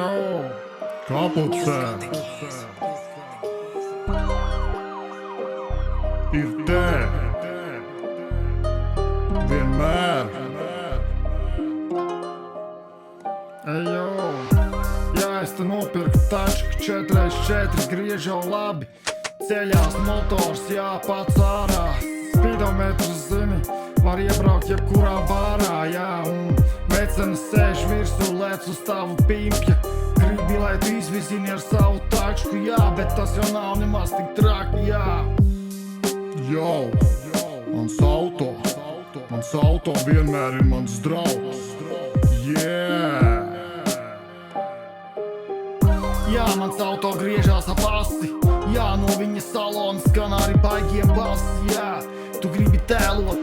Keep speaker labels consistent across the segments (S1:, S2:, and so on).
S1: Ejo, kaputē ir te vienmēr. Ejo, jā, es te nopirku tačku 4x4, griež jau labi. Ceļās motors, jā, pats ārā. Spidometrs zini, var iebraukt jebkurā bārā, jā. Un vecenes sēž virsū, lēc uz tavu pimpja. Gribi, lai tu izvizini ar savu tačku, jā, bet tas jau nav nemaz tik traki, jā. Jau, mans auto vienmēr ir mans draugs. Yeah! Jā, mans auto griežās ap asi. Jā, no viņa salona skan arī baigie basi. Jā, tu gribi tēlot,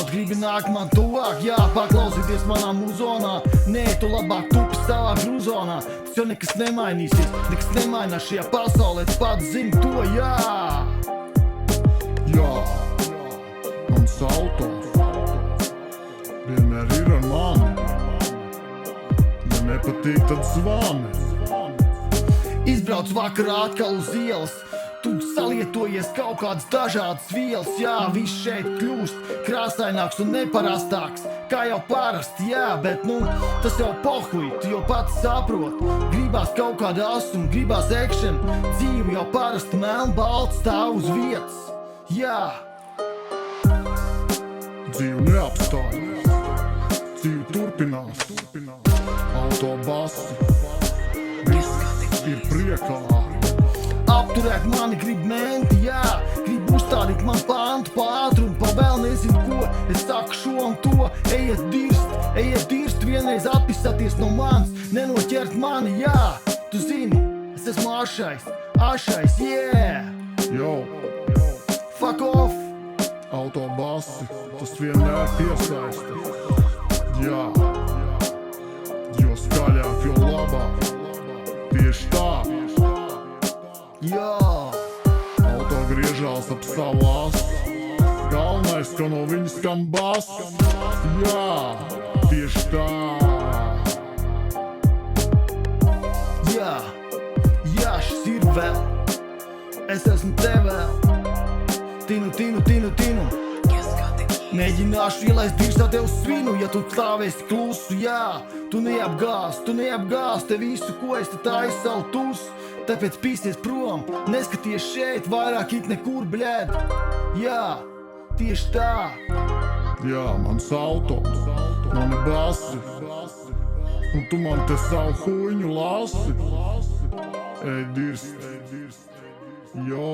S1: gribi nākt man tuvāk. Jā, paklausīties manā muzonā. Nē, tu labāk tupi savā grūzonā. Tas jau nekas nemainīsies, nekas nemainās šajā pasaulē. Tu pats zini to, jā. Jā, mans auto vienmēr ir ar mani. Ja nepatīk, tad zvani. Izbrauc vakarā atkal uz ielas. Tu salietojies kaut kādas dažādas vielas. Jā, viss šeit kļūst krāsaināks un neparastāks, kā jau parasti, jā, bet tas jau pohuj, tu jau pats saprot. Gribās kaut kāda asuma, gribās action. Dzīve jau parasti melnbalta stāv uz vietas. Jā. Dzīve neapstājas, dzīve turpinās. Autobasi, viss ir priekā. Apturēt mani grib menti, jā. Grib uzstādīt man pantu pa ātrumu, pa vēl nezinu ko. Es saku šo un to, ejiet dirst, vienreiz atpisāties no manis, nenoķert mani, jā. Tu zini, es esmu ašais, yeah. Yo, fuck off. Autobasi, tas vienmēr piesaista. Jā, jo skaļāk, jo labāk. Tieši tā. Jā, auto griežās ap savu asu. Galvenais, ka no viņa skan bass. Jā, tieši tā. Jā, šis ir vēl. Es esmu te vēl. Tinu. Mēģināšu ielaist dirstā tev svinu, ja tu stāvēsi klusu, jā. Tu neapgāz, te visu, ko es te taisu savu tusu. Tāpēc pīsties prom, neskaties šeit, vairāk it nekur, bļēd. Jā, tieši tā. Jā, mans auto, mani basi. Un tu man te savu huiņu lasi. Ej dirst, jo.